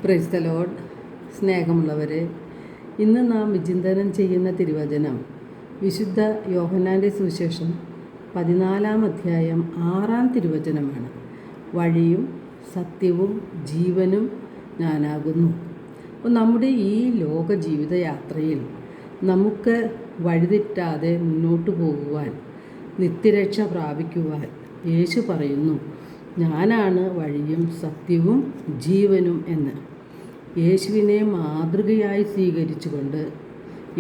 Praise the Lord. സ്നേഹമുള്ളവരെ, ഇന്ന് നാം വിചിന്തനം ചെയ്യുന്ന തിരുവചനം വിശുദ്ധ യോഹന്നാൻ്റെ സുവിശേഷം 14-ാം അധ്യായം 6-ാം തിരുവചനമാണ്. വഴിയും സത്യവും ജീവനും ഞാനാകുന്നു. അപ്പോൾ നമ്മുടെ ഈ ലോക ജീവിതയാത്രയിൽ നമുക്ക് വഴിതെറ്റാതെ മുന്നോട്ട് പോകുവാൻ, നിത്യരക്ഷ പ്രാപിക്കുവാൻ യേശു പറയുന്നു, ഞാനാണ് വഴിയും സത്യവും ജീവനും എന്ന്. യേശുവിനെ മാതൃകയായി സ്വീകരിച്ചുകൊണ്ട്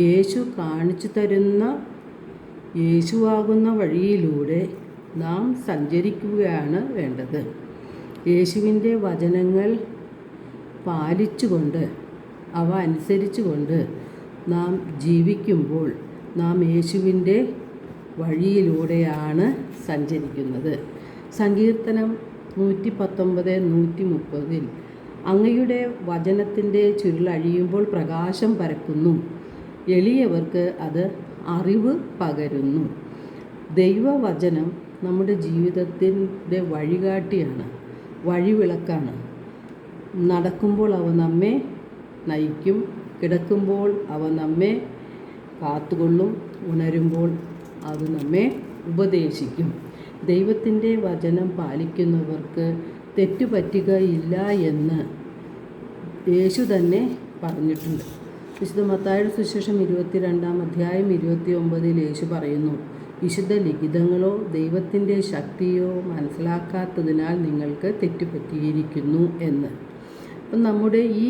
യേശു കാണിച്ചു തരുന്ന യേശുവാകുന്ന വഴിയിലൂടെ നാം സഞ്ചരിക്കുകയാണ് വേണ്ടത്. യേശുവിൻ്റെ വചനങ്ങൾ പാലിച്ചുകൊണ്ട് അവ അനുസരിച്ചുകൊണ്ട് നാം ജീവിക്കുമ്പോൾ നാം യേശുവിൻ്റെ വഴിയിലൂടെയാണ് സഞ്ചരിക്കുന്നത്. സങ്കീർത്തനം 119-130 അങ്ങയുടെ വചനത്തിൻ്റെ ചുരുളഴിയുമ്പോൾ പ്രകാശം പരക്കുന്നു, എളിയവർക്ക് അത് അറിവ് പകരുന്നു. ദൈവവചനം നമ്മുടെ ജീവിതത്തിൻ്റെ വഴികാട്ടിയാണ്, വഴിവിളക്കാണ്. നടക്കുമ്പോൾ അവ നമ്മെ നയിക്കും, കിടക്കുമ്പോൾ അവ നമ്മെ കാത്തുകൊള്ളും, ഉണരുമ്പോൾ അത് നമ്മെ ഉപദേശിക്കും. ദൈവത്തിൻ്റെ വചനം പാലിക്കുന്നവർക്ക് തെറ്റുപറ്റുകയില്ല എന്ന് യേശു തന്നെ പറഞ്ഞിട്ടുണ്ട്. വിശുദ്ധ മത്തായിയുടെ സുവിശേഷം 22-ാം അധ്യായം 29 യേശു പറയുന്നു, വിശുദ്ധ ലിഖിതങ്ങളോ ദൈവത്തിൻ്റെ ശക്തിയോ മനസ്സിലാക്കാത്തതിനാൽ നിങ്ങൾക്ക് തെറ്റുപറ്റിയിരിക്കുന്നു എന്ന്. അപ്പം നമ്മുടെ ഈ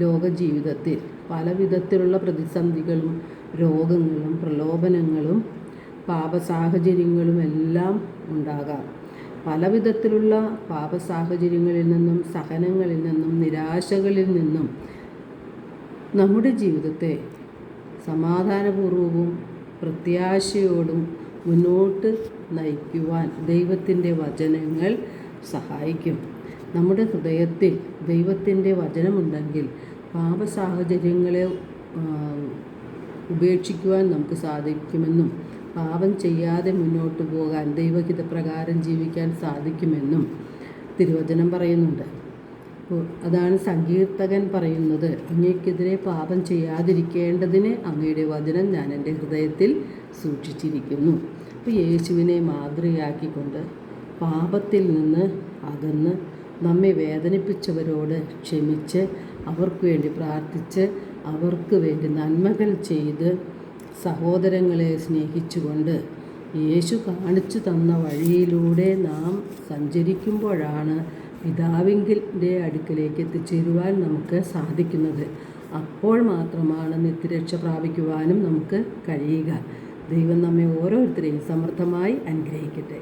ലോക ജീവിതത്തിൽ പല വിധത്തിലുള്ള പ്രതിസന്ധികളും രോഗങ്ങളും പ്രലോഭനങ്ങളും പാപസാഹചര്യങ്ങളും എല്ലാം ഉണ്ടാകാം. പല വിധത്തിലുള്ള പാപസാഹചര്യങ്ങളിൽ നിന്നും, സഹനങ്ങളിൽ നിന്നും, നിരാശകളിൽ നിന്നും നമ്മുടെ ജീവിതത്തെ സമാധാനപൂർവവും പ്രത്യാശയോടും മുന്നോട്ട് നയിക്കുവാൻ ദൈവത്തിൻ്റെ വചനങ്ങൾ സഹായിക്കും. നമ്മുടെ ഹൃദയത്തിൽ ദൈവത്തിൻ്റെ വചനമുണ്ടെങ്കിൽ പാപസാഹചര്യങ്ങളെ ഉപേക്ഷിക്കുവാൻ നമുക്ക് സാധിക്കുമെന്നും പാപം ചെയ്യാതെ മുന്നോട്ട് പോകാൻ, ദൈവഹിതപ്രകാരം ജീവിക്കാൻ സാധിക്കുമെന്നും തിരുവചനം പറയുന്നുണ്ട്. അതാണ് സങ്കീർത്തകൻ പറയുന്നത്, അങ്ങയ്ക്കെതിരെ പാപം ചെയ്യാതിരിക്കേണ്ടതിന് അങ്ങയുടെ വചനം ഞാൻ എൻ്റെ ഹൃദയത്തിൽ സൂക്ഷിച്ചിരിക്കുന്നു. അപ്പോൾ യേശുവിനെ മാതൃകയാക്കിക്കൊണ്ട് പാപത്തിൽ നിന്ന് അകന്ന് നമ്മെ വേദനിപ്പിച്ചവരോട് ക്ഷമിച്ച് അവർക്ക് വേണ്ടി പ്രാർത്ഥിച്ച് അവർക്ക് വേണ്ടി നന്മകൾ ചെയ്ത് സഹോദരങ്ങളെ സ്നേഹിച്ചുകൊണ്ട് യേശു കാണിച്ചു തന്ന വഴിയിലൂടെ നാം സഞ്ചരിക്കുമ്പോഴാണ് പിതാവിൻ്റെ അടുക്കലേക്ക് എത്തിച്ചേരുവാൻ നമുക്ക് സാധിക്കുന്നത്. അപ്പോൾ മാത്രമാണ് നിത്യരക്ഷ പ്രാപിക്കുവാനും നമുക്ക് കഴിയുക. ദൈവം നമ്മെ ഓരോരുത്തരെയും സമൃദ്ധമായി അനുഗ്രഹിക്കട്ടെ.